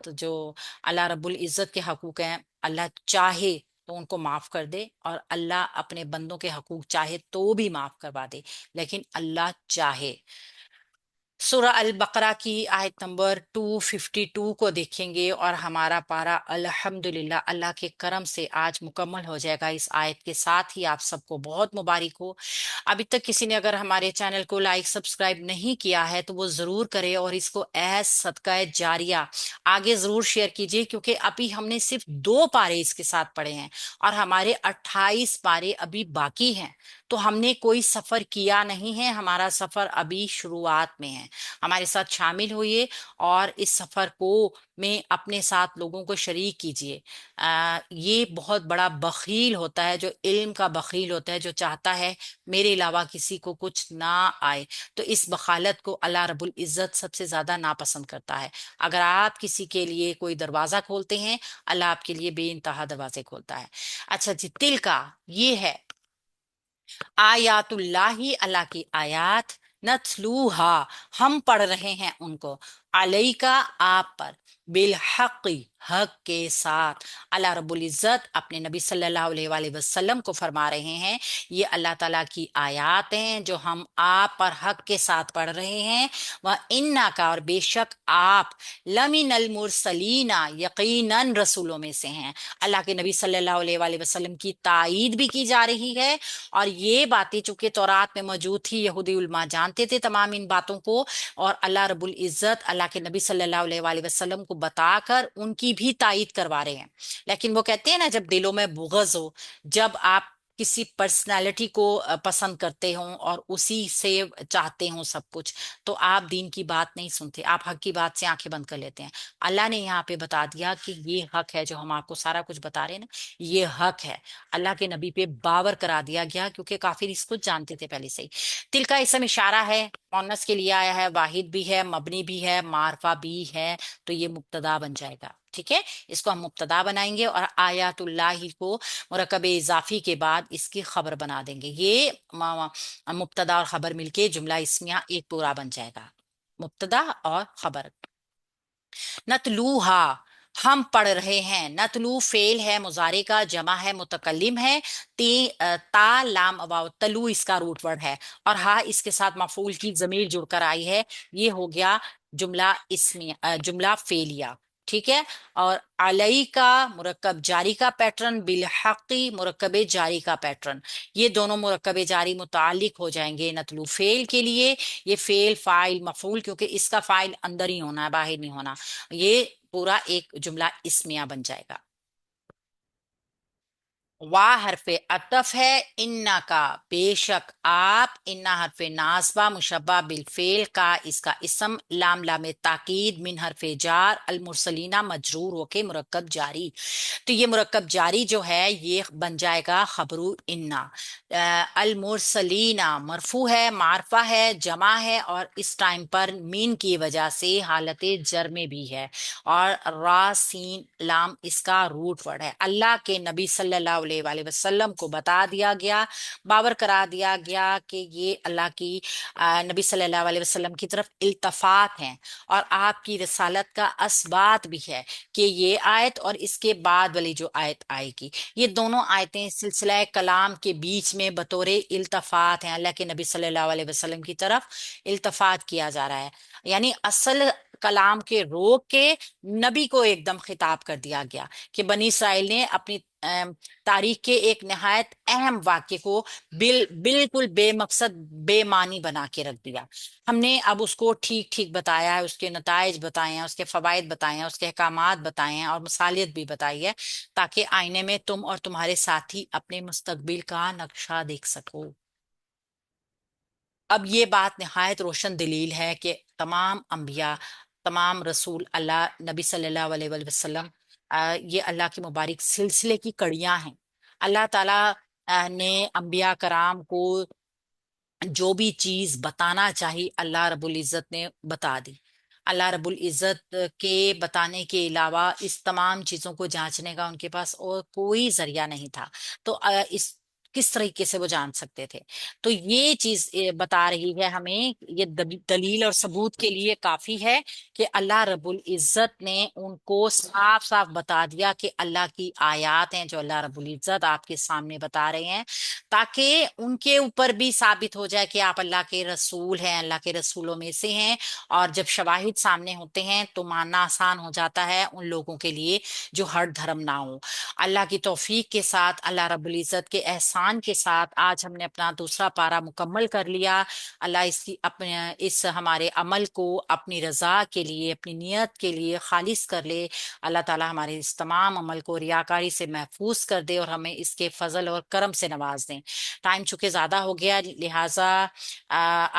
साथ जो अल्लाह रब्बुल इज़्ज़त के हकूक हैं, अल्लाह चाहे तो उनको माफ कर दे, और अल्लाह अपने बंदों के हकूक चाहे तो भी माफ करवा दे, लेकिन अल्लाह चाहे। सूरह अल बकरा की आयत नंबर 252 को देखेंगे, और हमारा पारा अल्हम्दुलिल्लाह अल्लाह के करम से आज मुकम्मल हो जाएगा। इस आयत के साथ ही आप सबको बहुत मुबारक हो। अभी तक किसी ने अगर हमारे चैनल को लाइक सब्सक्राइब नहीं किया है तो वो जरूर करे, और इसको एज सदका जारिया आगे जरूर शेयर कीजिए, क्योंकि अभी हमने सिर्फ 2 पारे इसके साथ पढ़े हैं और हमारे 28 पारे अभी बाकी हैं। तो हमने कोई सफर किया नहीं है, हमारा सफर अभी शुरुआत में है। हमारे साथ शामिल होइए और इस सफर को में अपने साथ लोगों को शरीक कीजिए। ये बहुत बड़ा बखील होता है जो इल्म का बखील होता है, जो चाहता है मेरे अलावा किसी को कुछ ना आए। तो इस बखालत को अल्लाह रब्बुल इज़्ज़त सबसे ज्यादा नापसंद करता है। अगर आप किसी के लिए कोई दरवाजा खोलते हैं, अल्लाह आपके लिए बेइंतहा दरवाजे खोलता है। अच्छा जी, तिल का ये है आयातुल्लाही, अल्लाह की आयात, नतलूहा, हम पढ़ रहे हैं उनको, अलैका, आप पर, बिल हक़ी, हक के साथ। अल्लाह रब्बुल इज़्ज़त अपने नबी सल्लल्लाहु अलैहि वसल्लम को फरमा रहे हैं, ये अल्लाह ताला की आयात हैं जो हम आप पर हक के साथ पढ़ रहे हैं। वह इन्ना का, और बेशक आप, लमिनल मुरसलीना, यकीनन रसूलों में से हैं। अल्लाह के नबी सल्लल्लाहु अलैहि वसल्लम की तायीद भी की जा रही है, और ये बातें चूंकि तौरात में मौजूद थी, यहूदी उलमा जानते थे तमाम इन बातों को, और अल्लाह रब्बुल इज़्ज़त अल्लाह के नबी सल्लल्लाहु अलैहि वसल्लम को बताकर उनकी भी तायीद करवा रहे हैं। लेकिन वो कहते हैं ना, जब दिलों में बुग़्ज़ हो, जब आप किसी पर्सनालिटी को पसंद करते हो और उसी से चाहते हो सब कुछ, तो आप दीन की बात नहीं सुनते, आप हक की बात से आंखें बंद कर लेते हैं। अल्लाह ने यहाँ पे बता दिया कि ये हक है, जो हम आपको सारा कुछ बता रहे हैं ना, ये हक है। अल्लाह के नबी पे बावर करा दिया गया, क्योंकि काफिर इसको जानते थे पहले से ही। तिल का इसम इशारा है, मुअन्नस के लिए आया है, वाहिद भी है, मबनी भी है, मारफा भी है। तो ये मुब्तदा बन जाएगा। ठीक है, इसको हम मुब्तदा बनाएंगे और आयातुल्लाही को मुरकब इजाफी के बाद इसकी खबर बना देंगे। ये मुब्तदा और खबर मिलके जुमला इस्मिया एक पूरा बन जाएगा, मुब्तदा और खबर। नतलूहा, हम पढ़ रहे हैं। नतलू फेल है मुजारे का, जमा है, मुतकल्लिम है। ता लाम वाव, तलू इसका रूट वर्ड है, और हा इसके साथ मफूल की जमीर जुड़कर आई है। ये हो गया जुमला इसमें जुमला फेलिया। ठीक है, और अलई का मुरक्कब जारी का पैटर्न, बिलहकी मुरक्कब जारी का पैटर्न, ये दोनों मुरक्कब जारी मुतालिक हो जाएंगे नतलू फेल के लिए। ये फेल फाइल मफूल, क्योंकि इसका फाइल अंदर ही होना है, बाहर नहीं होना। ये पूरा एक जुमला इसमिया बन जाएगा। वाह हरफे अतफ है, इन्ना का, बेशक आप, इन्ना हरफे नासबा मुशब्बा बिल फेल का, इसका इसम, लाम लामे ताकीद, मिन हरफे जार, अल मुरसलीना मजरूर होके मुरक्कब जारी। तो ये मुरक्कब जारी जो है ये बन जाएगा खबरू इन्ना। अल मुरसलीना मरफू है, मारफा है, जमा है, और इस टाइम पर मीन की वजह से हालत जर में भी है, और रा सीन लाम इसका रूट वर्ड है। अल्लाह के नबी सल्लल्लाहु अलैहि वसल्लम को बता दिया गया, बावर करा दिया गया कि ये अल्लाह की नबी सल्लल्लाहु अलैहि वसल्लम की तरफ इल्तफात हैं, और आपकी रसालत का असबात भी है कि ये आयत और इसके बाद वाली जो आयत आएगी, ये दोनों आयतें सिलसिला कलाम के बीच में बतौर इल्तफात हैं। अल्लाह के नबी सल्लल्लाहु अलैहि वसल्लम की तरफ इल्तफात किया जा रहा है, यानी असल कलाम के रोक के नबी को एकदम खिताब कर दिया गया कि बनी इसराइल ने अपनी तारीख के एक निहायत अहम वाक्य को बिल्कुल बेमकसद बेमानी बना के रख दिया। हमने अब उसको ठीक ठीक बताया है, उसके नताइज बताए हैं, उसके फवाइद बताए हैं, उसके अहकामात बताए हैं, और मसालियत भी बताई है, ताकि आईने में तुम और तुम्हारे साथी अपने मुस्तकबिल का नक्शा देख सको। अब ये बात निहायत रोशन दलील है कि तमाम अंबिया, तमाम रसूल, अल्लाह नबी सल्लल्लाहु अलैहि वसल्लम, ये अल्लाह के मुबारक सिलसिले की कड़ियां हैं। अल्लाह ताला ने अंबिया कराम को जो भी चीज बताना चाहिए अल्लाह रब्बुल इज़्ज़त ने बता दी। अल्लाह रब्बुल इज़्ज़त के बताने के अलावा इस तमाम चीजों को जांचने का उनके पास और कोई जरिया नहीं था। तो इस کس طریقے سے وہ جان سکتے تھے؟ تو یہ چیز بتا رہی ہے ہمیں، یہ دلیل اور ثبوت کے لیے کافی ہے کہ اللہ رب العزت نے ان کو صاف صاف بتا دیا کہ اللہ کی آیات ہیں جو اللہ رب العزت آپ کے سامنے بتا رہے ہیں، تاکہ ان کے اوپر بھی ثابت ہو جائے کہ آپ اللہ کے رسول ہیں، اللہ کے رسولوں میں سے ہیں۔ اور جب شواہد سامنے ہوتے ہیں تو ماننا آسان ہو جاتا ہے ان لوگوں کے لیے جو ہر دھرم نہ ہو۔ اللہ کی توفیق کے ساتھ، اللہ رب العزت کے احسان کے ساتھ آج ہم نے اپنا دوسرا پارہ مکمل کر لیا۔ اللہ اس ہمارے عمل کو اپنی رضا کے لیے، اپنی نیت کے لیے خالص کر لے۔ اللہ تعالی ہمارے اس تمام عمل کو ریاکاری سے محفوظ کر دے اور ہمیں اس کے فضل اور کرم سے نواز دیں۔ ٹائم چونکہ زیادہ ہو گیا، لہٰذا آج